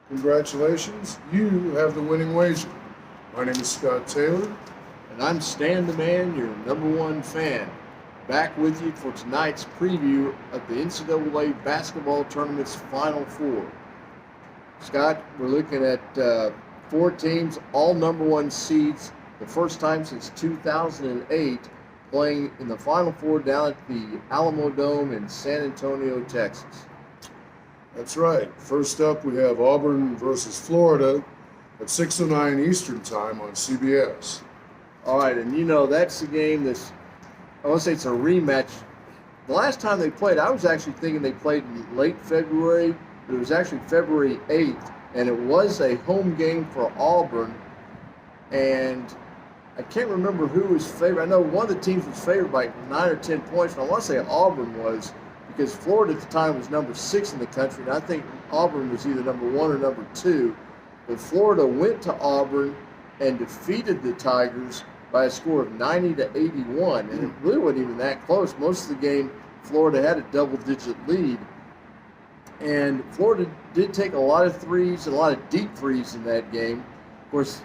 Congratulations, you have the winning wager. My name is Scott Taylor. And I'm Stan the Man, your number one fan, back with you for tonight's preview of the NCAA basketball tournament's Final Four. Scott, we're looking at four teams, all number one seeds, the first time since 2008, playing in the Final Four down at the Alamo Dome in San Antonio, Texas. That's right. First up, we have Auburn versus Florida at 6:09 Eastern Time on CBS. All right, and that's the game that's, I want to say it's a rematch. The last time they played, I was actually thinking they played in late February, but it was actually February 8th, and it was a home game for Auburn. And I can't remember who was favored. I know one of the teams was favored by 9 or 10 points, and I want to say Auburn was, because Florida at the time was number 6 in the country, and I think Auburn was either number 1 or number 2. But Florida went to Auburn and defeated the Tigers by a score of 90-81, and it really wasn't even that close. Most of the game, Florida had a double-digit lead, and Florida did take a lot of threes and a lot of deep threes in that game. Of course,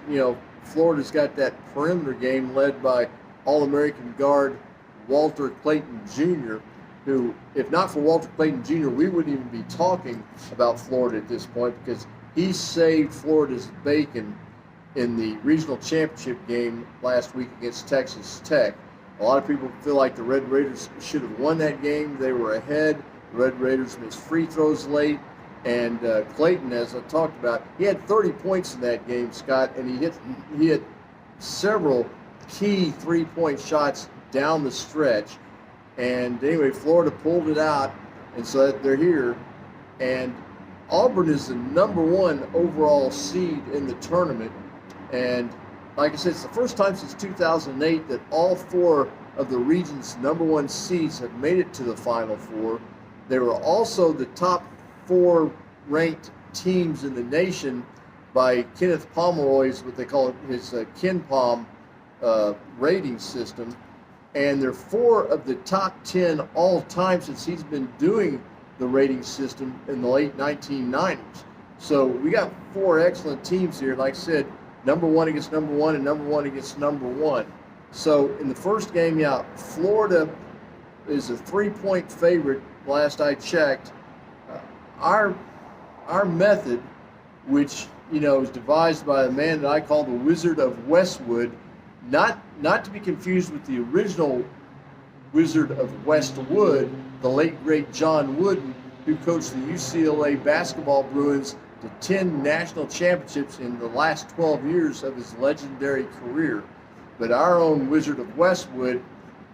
Florida's got that perimeter game led by All-American guard Walter Clayton Jr., who, if not for Walter Clayton Jr., we wouldn't even be talking about Florida at this point, because he saved Florida's bacon in the regional championship game last week against Texas Tech. A lot of people feel like the Red Raiders should have won that game. They were ahead. The Red Raiders missed free throws late. And Clayton, as I talked about, he had 30 points in that game, Scott, and he hit several key three-point shots down the stretch. And anyway, Florida pulled it out, and so they're here. And Auburn is the number one overall seed in the tournament. And like I said, it's the first time since 2008 that all four of the region's number one seeds have made it to the Final Four. They were also the top 4 ranked teams in the nation by Kenneth Pomeroy's, what they call his KenPom rating system. And they're 4 of the top 10 all time since he's been doing the rating system in the late 1990s. So we got 4 excellent teams here. Like I said, number 1 against number 1 and number 1 against number 1. So in the first game, Florida is a 3-point favorite last I checked. Our method, which is devised by a man that I call the Wizard of Westwood, not to be confused with the original Wizard of Westwood, the late great John Wooden, who coached the UCLA basketball Bruins to 10 national championships in the last 12 years of his legendary career. But our own Wizard of Westwood,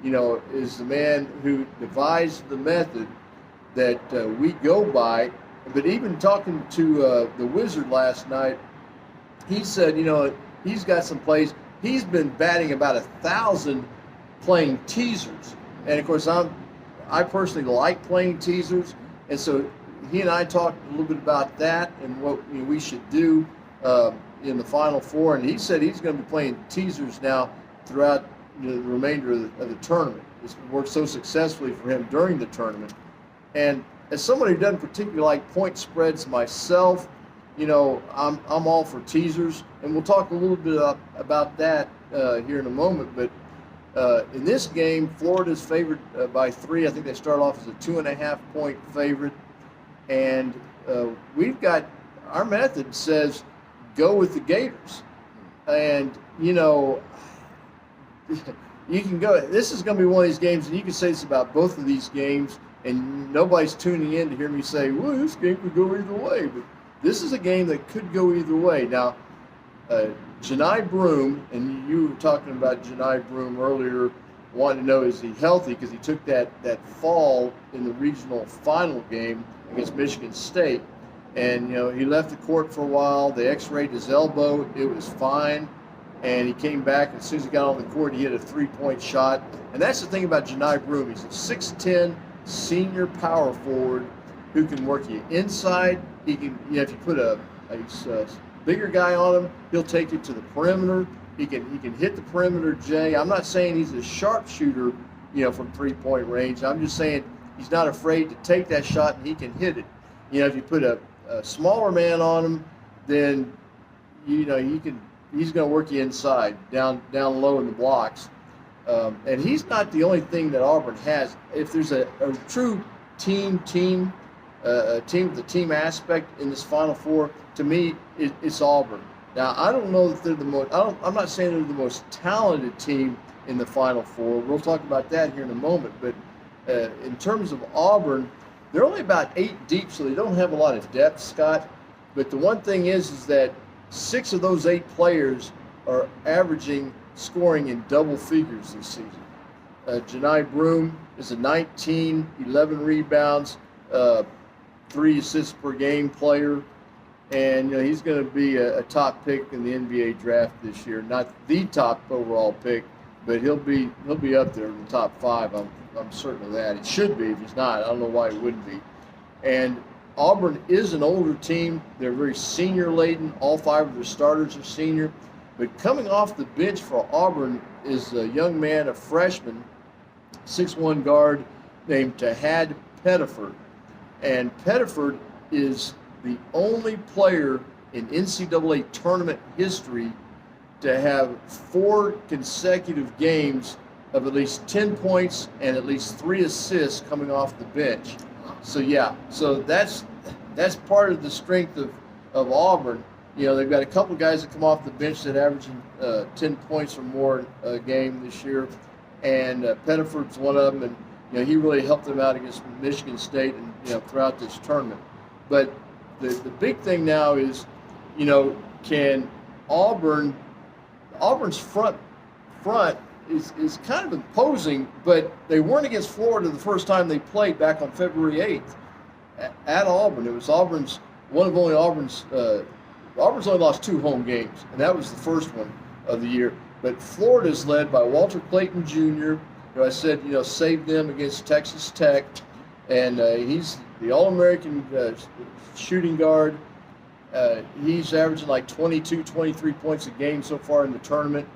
is the man who devised the method that we go by. But even talking to the Wizard last night, he said, he's got some plays. He's been batting about 1,000 playing teasers. And of course, I personally like playing teasers. And so he and I talked a little bit about that and what we should do in the Final Four. And he said he's going to be playing teasers now throughout the remainder of the tournament. It's worked so successfully for him during the tournament. And as someone who doesn't particularly like point spreads myself, I'm all for teasers. And we'll talk a little bit about that here in a moment. But in this game, Florida's favored by 3. I think they start off as a 2.5-point favorite. And we've got, our method says go with the Gators. And, you can go, this is going to be one of these games, and you can say this about both of these games, and nobody's tuning in to hear me say, well, this game could go either way. But this is a game that could go either way. Now, Janai Broome, and you were talking about Janai Broome earlier, wanting to know, is he healthy? Because he took that fall in the regional final game against Michigan State. And, he left the court for a while. They x-rayed his elbow. It was fine. And he came back, and as soon as he got on the court, he hit a 3-point shot. And that's the thing about Janai Broome. He's a 6'10", senior power forward who can work you inside. He can, if you put a bigger guy on him, he'll take you to the perimeter. He can hit the perimeter, Jay. I'm not saying he's a sharpshooter, from 3-point range. I'm just saying he's not afraid to take that shot, and he can hit it. If you put a smaller man on him, then he's going to work you inside, down low in the blocks. And he's not the only thing that Auburn has. If there's a true team with the team aspect in this Final Four, to me, it's Auburn. Now, I don't know that they're the most. I'm not saying they're the most talented team in the Final Four. We'll talk about that here in a moment. But in terms of Auburn, they're only about 8 deep, so they don't have a lot of depth, Scott. But the one thing is that 6 of those 8 players are averaging scoring in double figures this season. Janai Broom is a 19, 11 rebounds, 3 assists per game player. And he's going to be a top pick in the NBA draft this year. Not the top overall pick, but he'll be up there in the top 5. I'm certain of that. It should be. If he's not, I don't know why it wouldn't be. And Auburn is an older team. They're very senior laden. All 5 of their starters are senior. But coming off the bench for Auburn is a young man, a freshman, 6'1" guard named Tahad Pettiford. And Pettiford is the only player in NCAA tournament history to have 4 consecutive games of at least 10 points and at least 3 assists coming off the bench. So that's part of the strength of Auburn. They've got a couple guys that come off the bench that average 10 points or more a game this year, and Pettiford's one of them, and he really helped them out against Michigan State and throughout this tournament. But the big thing now is, can Auburn's front is kind of imposing, but they weren't against Florida the first time they played back on February 8th at Auburn. It was Auburn's only lost 2 home games, and that was the first one of the year. But Florida's led by Walter Clayton Jr., who I said, saved them against Texas Tech, and he's the All-American shooting guard. He's averaging like 22, 23 points a game so far in the tournament.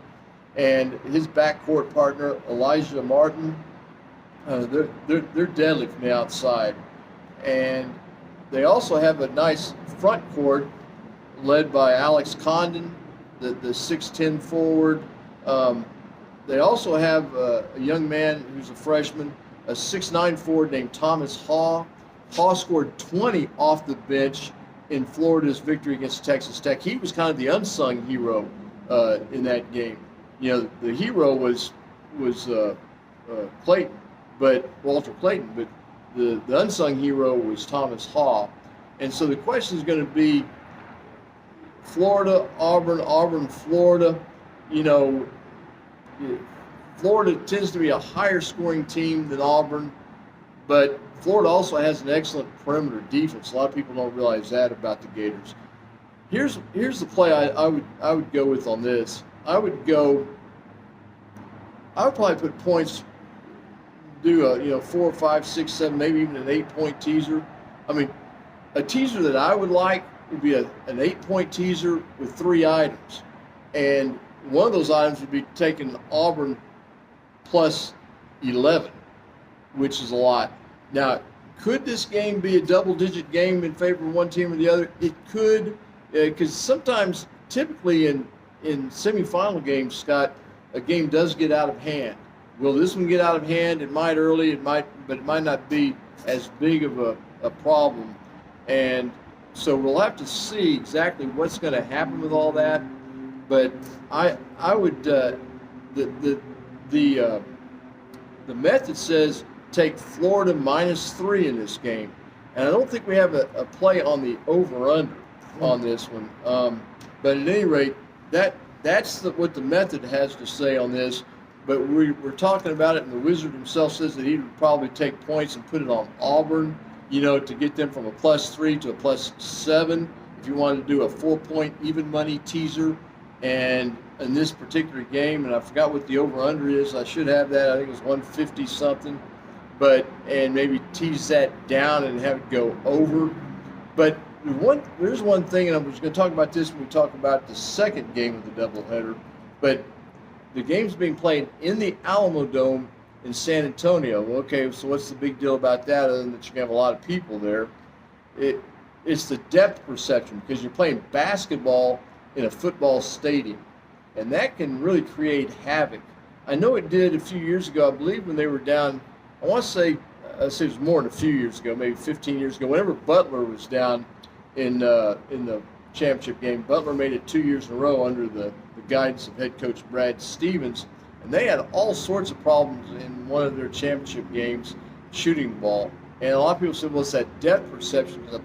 And his backcourt partner, Elijah Martin, they're deadly from the outside. And they also have a nice front court led by Alex Condon, the 6'10" forward. They also have a young man who's a freshman, a 6'9" forward named Thomas Haw. Haw scored 20 off the bench in Florida's victory against Texas Tech. He was kind of the unsung hero in that game. The hero was Clayton, Walter Clayton, but the unsung hero was Thomas Haw. And so the question is going to be Florida, Auburn, Florida. Florida tends to be a higher scoring team than Auburn, but Florida also has an excellent perimeter defense. A lot of people don't realize that about the Gators. Here's the play I would go with on this. I would probably put points, do a 4, 5, 6, 7, maybe even an 8-point teaser. I mean, a teaser that I would like would be an 8-point teaser with 3 items. And one of those items would be taking Auburn plus 11, which is a lot. Now, could this game be a double-digit game in favor of one team or the other? It could, because sometimes, typically in semifinal games, Scott, a game does get out of hand. Will this one get out of hand? It might early, but it might not be as big of a problem. And so we'll have to see exactly what's going to happen with all that. But I would the method says take Florida -3 in this game, and I don't think we have a play on the over/under on this one. But at any rate, that's what the method has to say on this. But we're talking about it, and the Wizard himself says that he would probably take points and put it on Auburn, to get them from a +3 to a +7. If you wanted to do a 4-point even money teaser. And in this particular game, and I forgot what the over/under is. I should have that. I think it was 150 something. And maybe tease that down and have it go over. But there's one thing, and I'm just going to talk about this when we talk about the second game of the doubleheader. But the game's being played in the Alamo Dome in San Antonio. Okay, so what's the big deal about that other than that you can have a lot of people there? it's the depth perception because you're playing basketball in a football stadium, and that can really create havoc. I know it did a few years ago. I believe when they were down, I want to say, it was more than a few years ago, maybe 15 years ago. Whenever Butler was down in the championship game, Butler made it 2 years in a row under the guidance of head coach Brad Stevens, and they had all sorts of problems in one of their championship games shooting the ball. And a lot of people said, well, it's that depth perception. Because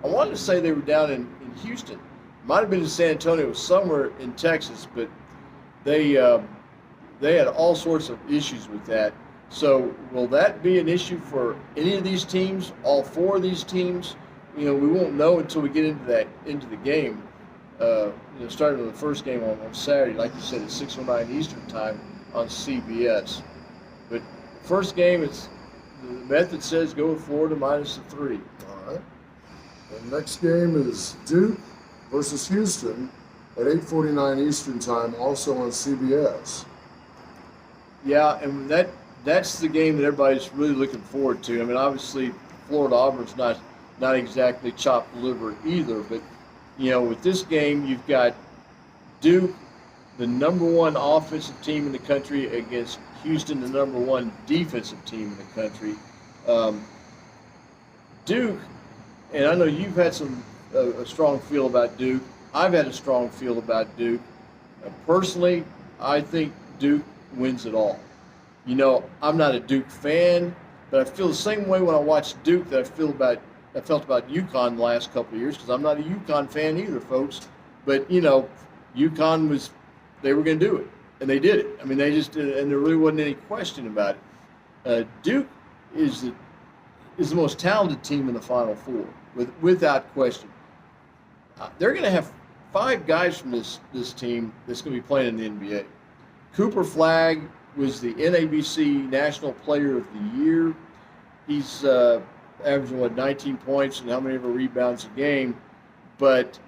I wanted to say they were down in Houston. It might have been in San Antonio, it was somewhere in Texas, but they had all sorts of issues with that. So will that be an issue for any of these teams, all four of these teams? We won't know until we get into the game. Starting with the first game on Saturday, like you said, at 6:09 Eastern time on CBS. But first game, the method says go with Florida -3. All right. The next game is Duke versus Houston at 8:49 Eastern time, also on CBS. Yeah, and that's the game that everybody's really looking forward to. I mean, obviously, Florida Auburn's not exactly chopped liver either, but with this game, you've got Duke, the #1 offensive team in the country, against Houston, the #1 defensive team in the country. Duke, and I know you've had a strong feel about Duke. I've had a strong feel about Duke. Personally, I think Duke wins it all. I'm not a Duke fan, but I feel the same way when I watch Duke that I felt about UConn the last couple of years, because I'm not a UConn fan either, folks. But UConn they were going to do it, and they did it. I mean, they just did it, and there really wasn't any question about it. Duke is the most talented team in the Final Four, without question. They're going to have 5 guys from this team that's going to be playing in the NBA. Cooper Flagg was the NABC National Player of the Year. He's averaging 19 points and how many rebounds a game, but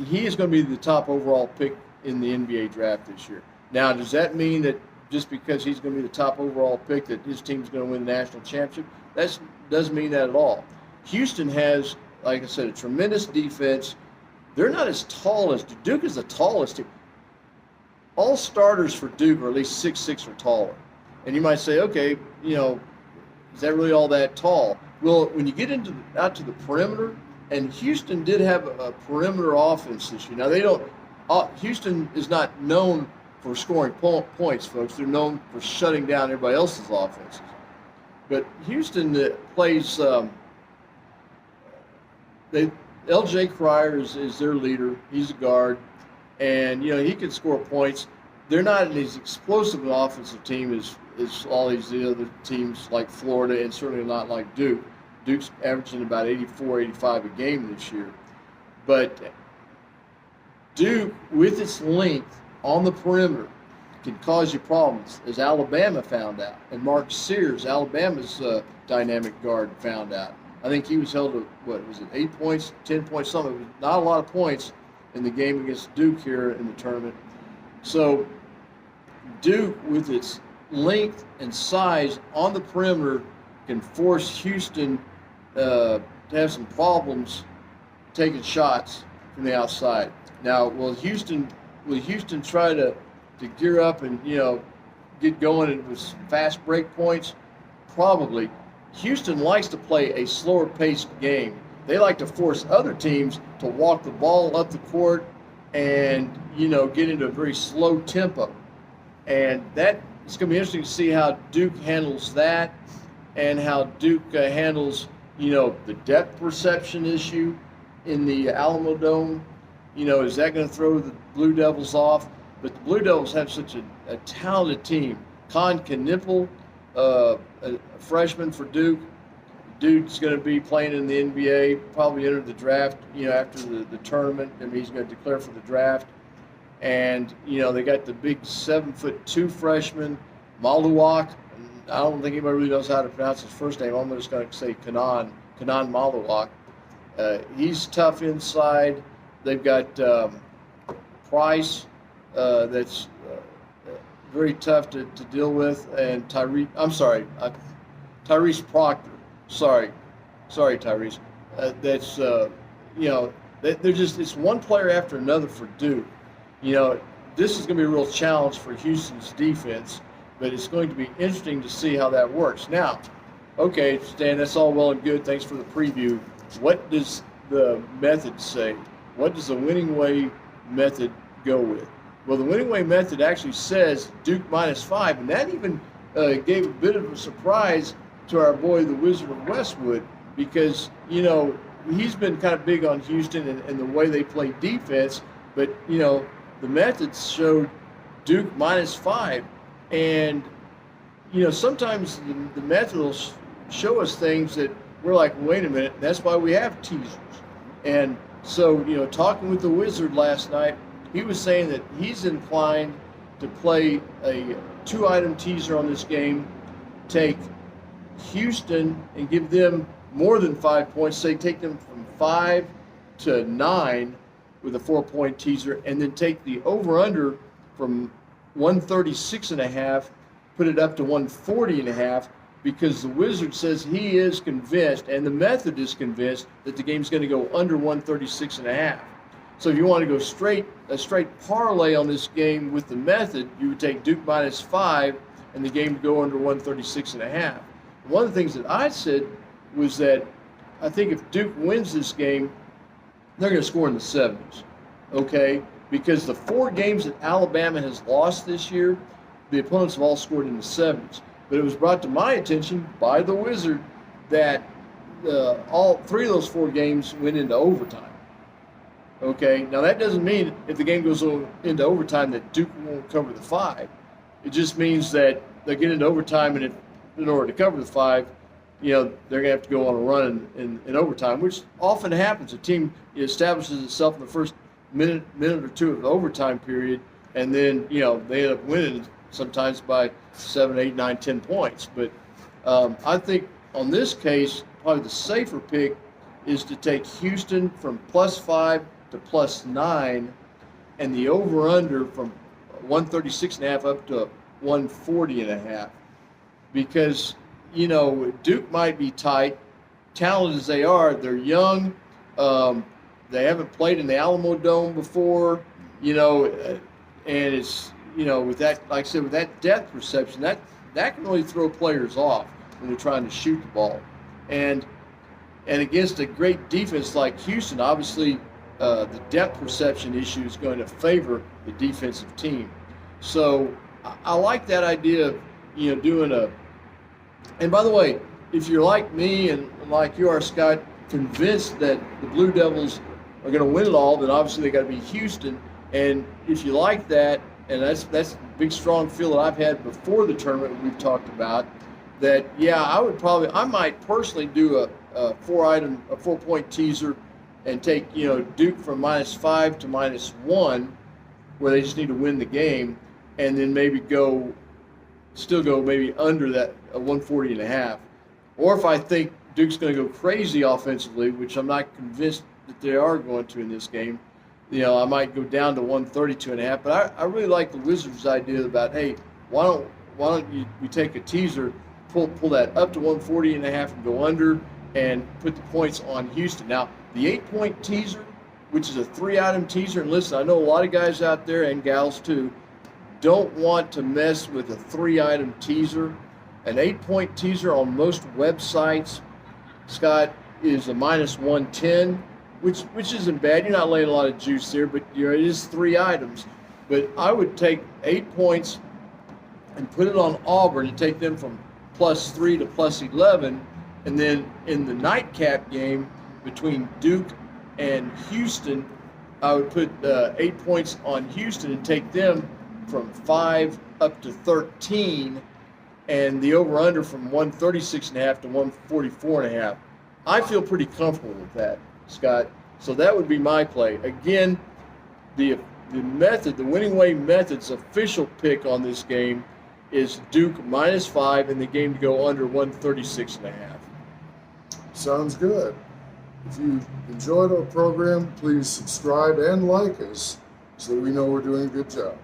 he is going to be the top overall pick in the NBA draft this year. Now, does that mean that just because he's going to be the top overall pick that his team's going to win the national championship? That doesn't mean that at all. Houston has, like I said, a tremendous defense. They're not as tall as Duke is the tallest team. All starters for Duke are at least 6'6" or taller. And you might say, okay, is that really all that tall? Well, when you get out to the perimeter, and Houston did have a perimeter offense this year. Now Houston is not known for scoring points, folks. They're known for shutting down everybody else's offenses. But Houston plays. L.J. Cryer is their leader. He's a guard, and he can score points. They're not as explosive an offensive team as all the other teams like Florida, and certainly not like Duke. Duke's averaging about 84, 85 a game this year. But Duke, with its length on the perimeter, can cause you problems, as Alabama found out. And Mark Sears, Alabama's dynamic guard, found out. I think he was held to, 8 points, 10 points, something. It was not a lot of points in the game against Duke here in the tournament. So Duke, with its length and size on the perimeter, can force Houston to have some problems taking shots from the outside. Now, will Houston try to gear up and get going with fast break points? Probably. Houston likes to play a slower paced game. They like to force other teams to walk the ball up the court and get into a very slow tempo. And it's going to be interesting to see how Duke handles that, and how Duke handles the depth perception issue in the Alamo Dome. Is that going to throw the Blue Devils off? But the Blue Devils have such a talented team. Con Knippel, a freshman for Duke. Duke's going to be playing in the NBA, probably enter the draft, after the tournament. I mean, he's going to declare for the draft. And, they got the big 7'2" freshman, Maluak. I don't think anybody really knows how to pronounce his first name. I'm just going to say Kanan Maluak. He's tough inside. They've got Price, that's very tough to deal with, and Tyrese Proctor. Sorry, Tyrese. that's they're just it's one player after another for Duke. This is going to be a real challenge for Houston's defense, but it's going to be interesting to see how that works. Now, okay, Stan, that's all well and good. Thanks for the preview. What does the method say? What does the winning way method go with? Well, the winning way method actually says Duke -5, and that even gave a bit of a surprise to our boy, the Wizard of Westwood, because, he's been kind of big on Houston and the way they play defense, but, the methods showed Duke -5. And, sometimes the method will show us things that we're like, wait a minute, that's why we have teasers. And so, talking with the Wizard last night, he was saying that he's inclined to play a 2-item teaser on this game, take Houston and give them more than 5 points, say take them from 5 to 9 with a 4-point teaser, and then take the over-under from 136.5, put it up to 140.5, because the Wizard says he is convinced, and the method is convinced, that the game's going to go under 136.5. So if you want to go a straight parlay on this game with the method, you would take Duke -5 and the game would go under 136.5. One of the things that I said was that I think if Duke wins this game, they're going to score in the 70s, okay? Because the 4 games that Alabama has lost this year, the opponents have all scored in the 70s. But it was brought to my attention by the Wizard that all 3 of those 4 games went into overtime. Okay, now that doesn't mean if the game goes into overtime that Duke won't cover the 5. It just means that they get into overtime, and in order to cover the 5, they're going to have to go on a run in overtime, which often happens. A team establishes itself in the first minute or two of the overtime period, and then, they end up winning sometimes by 7, 8, 9, 10 points. But I think on this case, probably the safer pick is to take Houston from +5 to +9, and the over-under from 136.5 up to 140.5, because Duke might be tight, talented as they are. They're young. They haven't played in the Alamo Dome before, and it's with that, like I said, with that depth perception, that can really throw players off when they're trying to shoot the ball, and against a great defense like Houston, obviously. The depth perception issue is going to favor the defensive team. So I like that idea of, doing a, and by the way, if you're like me and like you are, Scott, convinced that the Blue Devils are going to win it all, then obviously they got to be Houston. And if you like that, and that's a big, strong feel that I've had before the tournament we've talked about, that, I might personally do a 4-point teaser and take, Duke from -5 to -1, where they just need to win the game, and then maybe still go maybe under that 140.5. Or if I think Duke's going to go crazy offensively, which I'm not convinced that they are going to in this game, I might go down to 132.5. But I really like the Wizards' idea about, hey, why don't we take a teaser, pull that up to 140.5 and go under, and put the points on Houston. Now, the 8-point teaser, which is a 3-item teaser, and listen, I know a lot of guys out there, and gals too, don't want to mess with a 3-item teaser. An 8-point teaser on most websites, Scott, is a -110, which isn't bad. You're not laying a lot of juice there, but it is 3 items. But I would take 8 points and put it on Auburn and take them from +3 to +11, and then in the nightcap game between Duke and Houston, I would put 8 points on Houston and take them from 5 up to 13, and the over-under from 136.5 to 144.5. I feel pretty comfortable with that, Scott. So that would be my play. Again, the winning way method's official pick on this game is Duke -5 and the game to go under 136.5. Sounds good. If you enjoyed our program, please subscribe and like us so that we know we're doing a good job.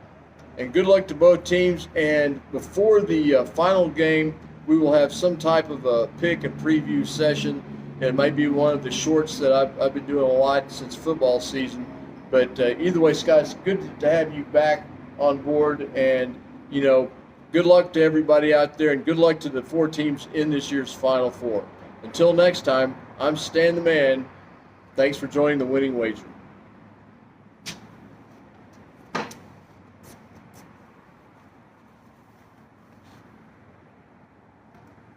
And good luck to both teams. And before the final game, we will have some type of a pick and preview session It might be one of the shorts that I've been doing a lot since football season. But either way, Scott, it's good to have you back on board. And, good luck to everybody out there, and good luck to the 4 teams in this year's Final Four. Until next time, I'm Stan the Man. Thanks for joining the Winning Wager.